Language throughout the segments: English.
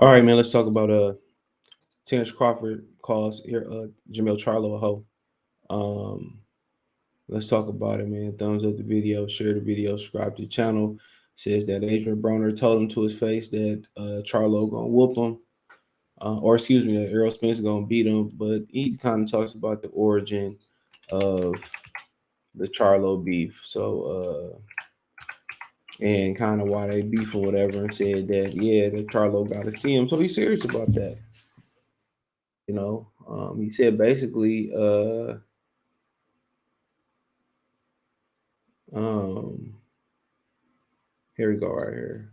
All right, man. Let's talk about Terence Crawford calls Jermell Charlo a hoe. Um, let's talk about it, man. Thumbs up the video, share the video, subscribe to the channel. Says that Adrien Broner told him to his face that Charlo gonna whoop him, or excuse me, that Errol Spence gonna beat him. But he kind of talks about the origin of the Charlo beef. And kind of why they beef or whatever, and said that that Charlo got to see him. So he's serious about that. He said basically, um, here we go right here.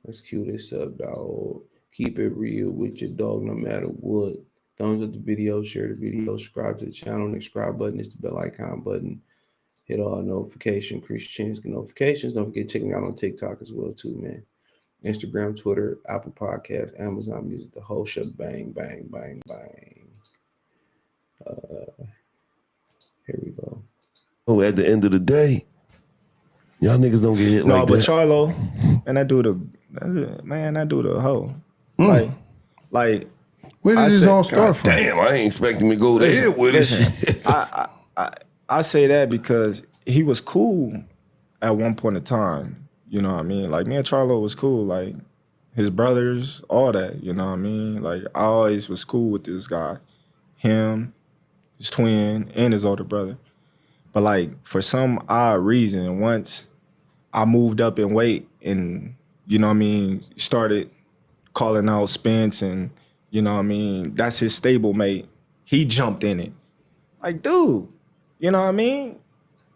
Let's cue this up, dog. Keep it real with your dog no matter what. Thumbs up the video, share the video, subscribe to the channel. The subscribe button is the bell icon button. Hit all notification, increase your chance to get notifications. Don't forget to check me out on TikTok as well too, man. Instagram, Twitter, Apple Podcasts, Amazon Music, the whole shit. Bang, bang, bang, bang. Here we go. Oh, at the end of the day, y'all niggas don't get hit like that. No, but Charlo, and that dude the hoe. Like where did this all start from? Damn, I ain't expecting me to go there with it. I say that because he was cool at one point in time. You know what I mean? Like, me and Charlo was cool. Like, his brothers, all that. You know what I mean? Like, I always was cool with this guy. Him, his twin, and his older brother. But, like, for some odd reason, once I moved up in weight and, you know what I mean, started calling out Spence and, you know what I mean, that's his stablemate, he jumped in it. Like, dude, you know what I mean?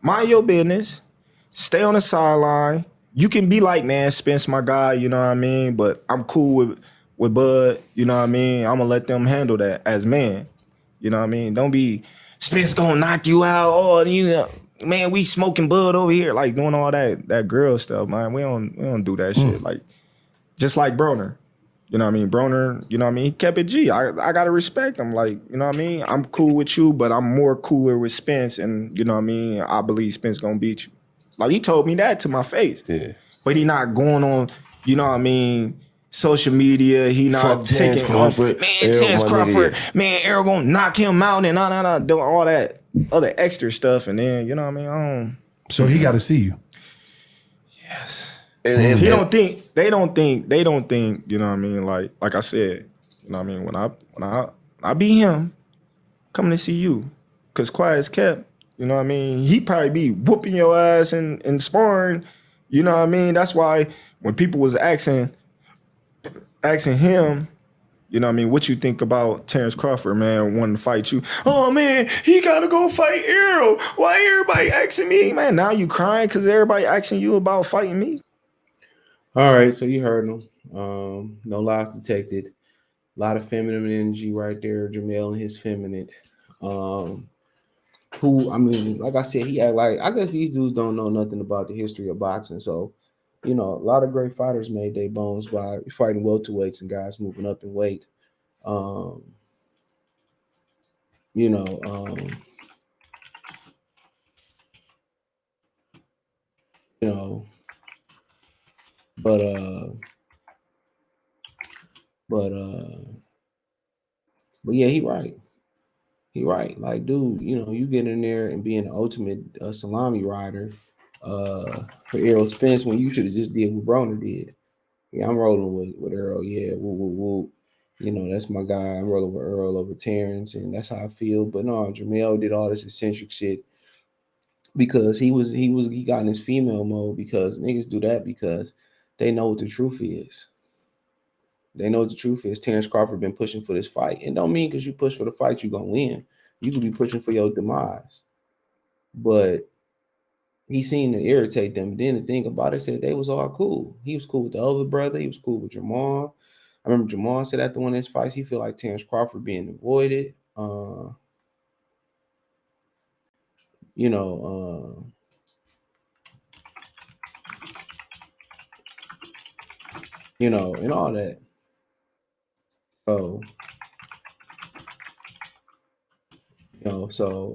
Mind your business. Stay on the sideline. You can be like, man, Spence my guy, you know what I mean? But I'm cool with Bud, you know what I mean? I'm going to let them handle that as men. You know what I mean? Don't be, Spence going to knock you out. Oh, you know, man, we smoking Bud over here. Like, doing all that girl stuff, man. We don't do that shit. Like, just like Broner. You know what I mean? Broner, you know what I mean? He kept it G. I got to respect him. Like, you know what I mean? I'm cool with you, but I'm more cooler with Spence. And, you know what I mean? I believe Spence going to beat you. Like, he told me that to my face. Yeah. But he not going on, you know what I mean, social media. He not taking Crawford, man, Terence Crawford, man, Errol gonna knock him out and doing all that other extra stuff. And then, you know what I mean? So he got to see you. Yes. And they don't think, you know what I mean? Like I said, you know what I mean? When I beat him, coming to see you. Cause quiet as kept, you know what I mean? He probably be whooping your ass and sparring. You know what I mean? That's why when people was asking him, you know what I mean, what you think about Terence Crawford, man, wanting to fight you? Oh, man, he got to go fight Errol. Why everybody asking me? Man, now you crying because everybody asking you about fighting me? All right, so you heard him. No lies detected. A lot of feminine energy right there. Jermell and his feminine. Who, I mean, like I said, he act like, I guess these dudes don't know nothing about the history of boxing. So, you know, a lot of great fighters made their bones by fighting welterweights and guys moving up in weight. You know, you know, but yeah, he right. He right. Like, dude, you know, you get in there and being the ultimate salami rider for Errol Spence when you should have just did what Broner did. Yeah, I'm rolling with Earl. Yeah, woo. You know, that's my guy. I'm rolling with Earl over Terence, and that's how I feel. But no, Jermell did all this eccentric shit because he got in his female mode because niggas do that because they know what the truth is. They know what the truth is. Terence Crawford been pushing for this fight. And don't mean because you push for the fight, you're gonna win. You could be pushing for your demise. But he seemed to irritate them. But then the thing about it said they was all cool. He was cool with the other brother. He was cool with Jermell. I remember Jermell said after one of his fights, he feel like Terence Crawford being avoided. You know, and all that. So,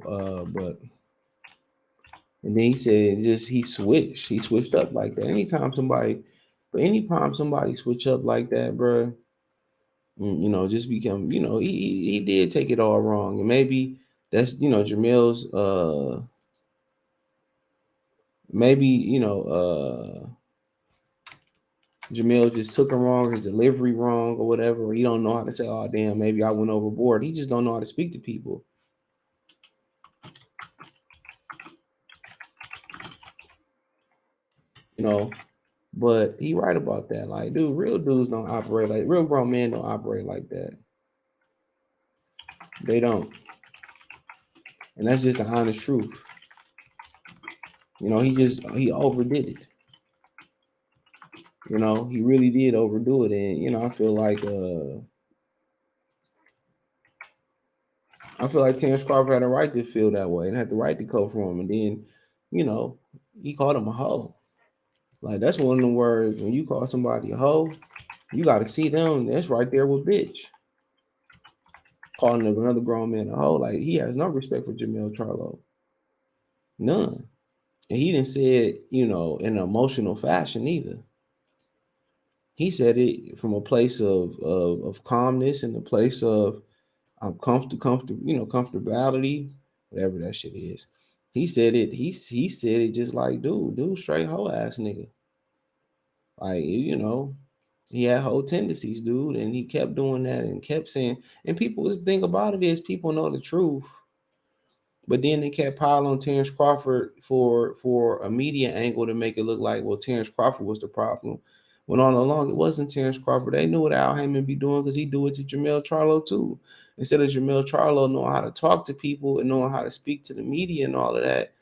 but and then he said he switched up like that. Anytime somebody switch up like that, bro, You know, just become, you know, he did take it all wrong. And maybe that's, you know, Jermell's maybe, you know, Jermell just took him wrong, his delivery wrong or whatever. He don't know how to say, oh damn, maybe I went overboard. He just don't know how to speak to people. You know, but he right about that. Like, dude, real dudes don't operate like real grown men don't operate like that. They don't. And that's just the honest truth. You know, he overdid it. You know, he really did overdo it. And, you know, I feel like Terence Crawford had a right to feel that way and had the right to come for him. And then, you know, he called him a hoe. Like, that's one of the words when you call somebody a hoe, you got to see them. That's right there with bitch. Calling another grown man a hoe. Like, he has no respect for Jermell Charlo. None. And he didn't say it, you know, in an emotional fashion either. He said it from a place of calmness and a place of comfortable, you know, comfortability, whatever that shit is. He said it. He said it just like, dude, straight hoe ass nigga. Like, you know, he had whole tendencies, dude, and he kept doing that and kept saying. And people, the thing about it is, people know the truth, but then they kept piling on Terence Crawford for a media angle to make it look like, well, Terence Crawford was the problem. When all along it wasn't Terence Crawford. They knew what Al Heyman be doing because he do it to Jermell Charlo too. Instead of Jermell Charlo knowing how to talk to people and knowing how to speak to the media and all of that,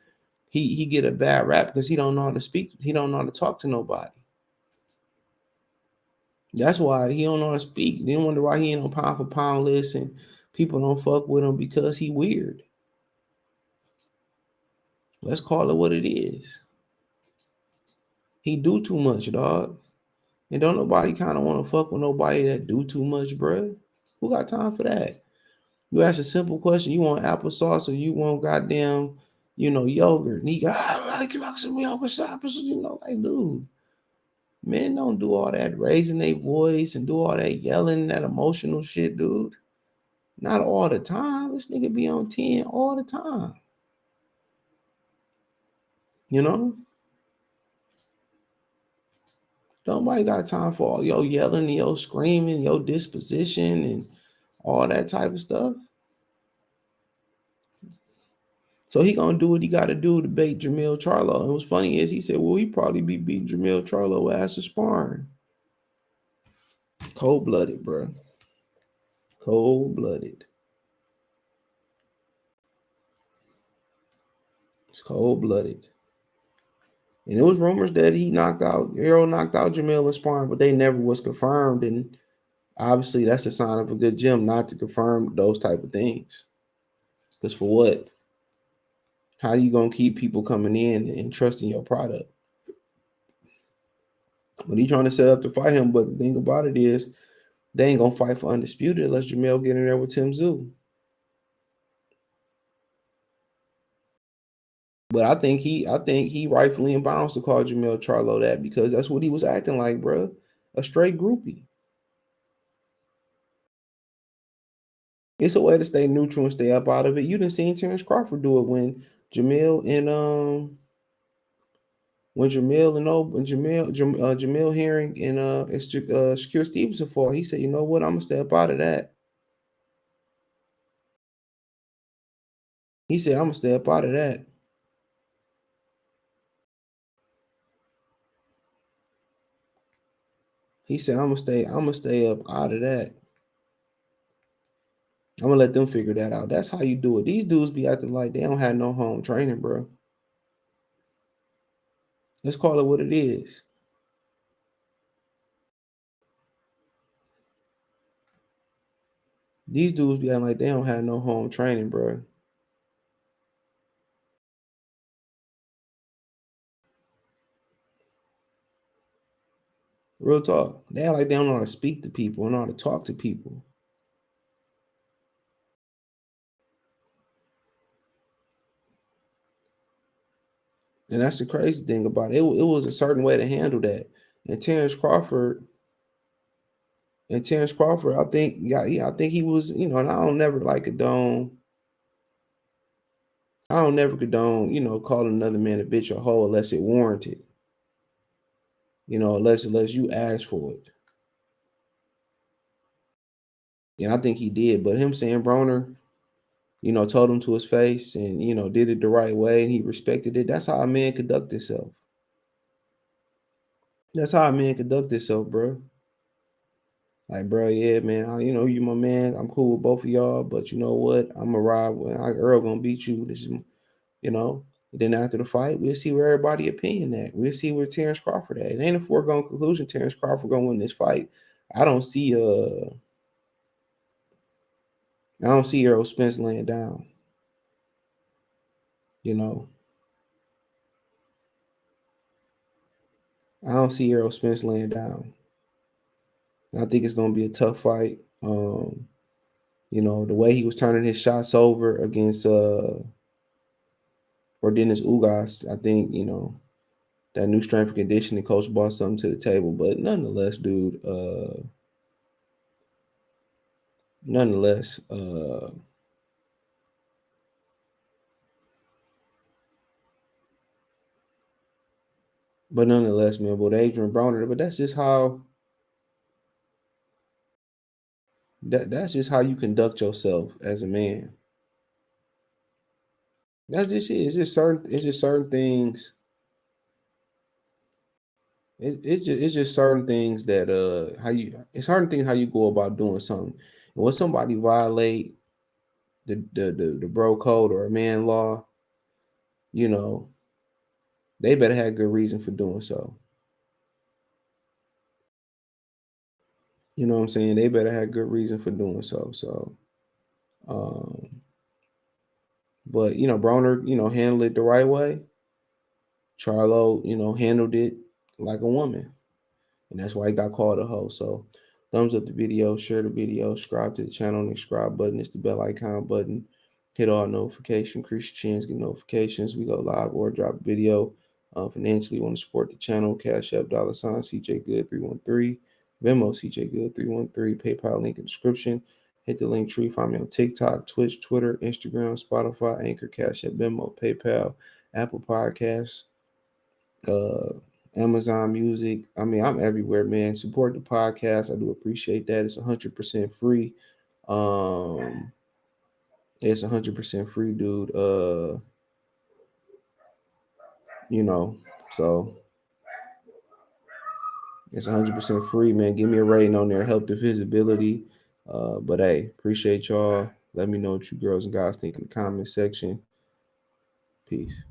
he get a bad rap because he don't know how to speak. He don't know how to talk to nobody. That's why he don't know how to speak. Then wonder why he ain't on pound for pound list and people don't fuck with him because he weird. Let's call it what it is. He do too much, dog. And don't nobody kind of want to fuck with nobody that do too much, bruh. Who got time for that? You ask a simple question, you want applesauce or you want goddamn, you know, yogurt. And he got, I like some yogurt, you know, like, dude, men don't do all that raising their voice and do all that yelling, that emotional shit, dude. Not all the time. This nigga be on 10 all the time. You know? Nobody got time for all your yelling, your screaming, your disposition, and all that type of stuff. So he gonna do what he gotta do to bait Jermell Charlo. And what's funny is he said, well, he probably be beating Jermell Charlo ass to sparring. Cold-blooded, bro. Cold-blooded. It's cold-blooded. And it was rumors that Errol knocked out Jermell in sparring, but they never was confirmed. And obviously that's a sign of a good gym not to confirm those type of things. Because for what? How are you gonna keep people coming in and trusting your product? But he trying to set up to fight him. But the thing about it is, they ain't gonna fight for undisputed unless Jermell get in there with Tim Zoo. But I think he rightfully and bounds to call Jermell Charlo that because that's what he was acting like, bro. A straight groupie. It's a way to stay neutral and stay up out of it. You done seen Terence Crawford do it when Jermell and Jermell Herring and Shakur Stevenson fought. He said, you know what, I'm gonna step out of that. He said, I'm gonna step out of that. He said, I'm gonna stay up out of that. I'm gonna let them figure that out. That's how you do it. These dudes be acting like they don't have no home training, bro. Let's call it what it is. These dudes be acting like they don't have no home training, bro. Real talk. They act like they don't know how to speak to people and know how to talk to people. And that's the crazy thing about it. It was a certain way to handle that. And Terence Crawford, And Terence Crawford, I think, I think he was, and I don't never condone, calling another man a bitch or hoe unless it warranted, unless you ask for it. And I think he did, but him saying Broner, told him to his face and, did it the right way and he respected it. That's how a man conduct himself. That's how a man conduct himself, bro. Like, bro, yeah, man, you my man. I'm cool with both of y'all, but you know what? I'm gonna ride when Earl gonna beat you. This is, And then after the fight, we'll see where everybody opinion at. We'll see where Terence Crawford at. It ain't a foregone conclusion. Terence Crawford gonna win this fight. I don't see Errol Spence laying down. I don't see Errol Spence laying down. And I think it's gonna be a tough fight. The way he was turning his shots over against Dennis Ugas, I think, that new strength and conditioning coach brought something to the table. But nonetheless, dude, man, but Adrien Broner, but that's just how that's just how you conduct yourself as a man. That's just it. It's just certain things. It's just certain things that it's certain things how you go about doing something. And when somebody violate the bro code or a man law, they better have good reason for doing so. You know what I'm saying? They better have good reason for doing so. So, but Broner, handled it the right way. Charlo, handled it like a woman, and that's why he got called a hoe. So, thumbs up the video, share the video, subscribe to the channel. And the subscribe button is the bell icon button. Hit all notifications, increase your chance, get notifications. We go live or drop a video. Financially, want to support the channel? Cash App $ CJ Good 313, Venmo CJ Good 313, PayPal link in the description. Hit the link tree. Find me on TikTok, Twitch, Twitter, Instagram, Spotify, Anchor, Cash App, Venmo, PayPal, Apple Podcasts, Amazon Music. I mean, I'm everywhere, man. Support the podcast. I do appreciate that. It's 100% free. It's 100% free, dude. So it's 100% free, man. Give me a rating on there. Help the visibility. But hey, appreciate y'all. Let me know what you girls and guys think in the comment section. Peace.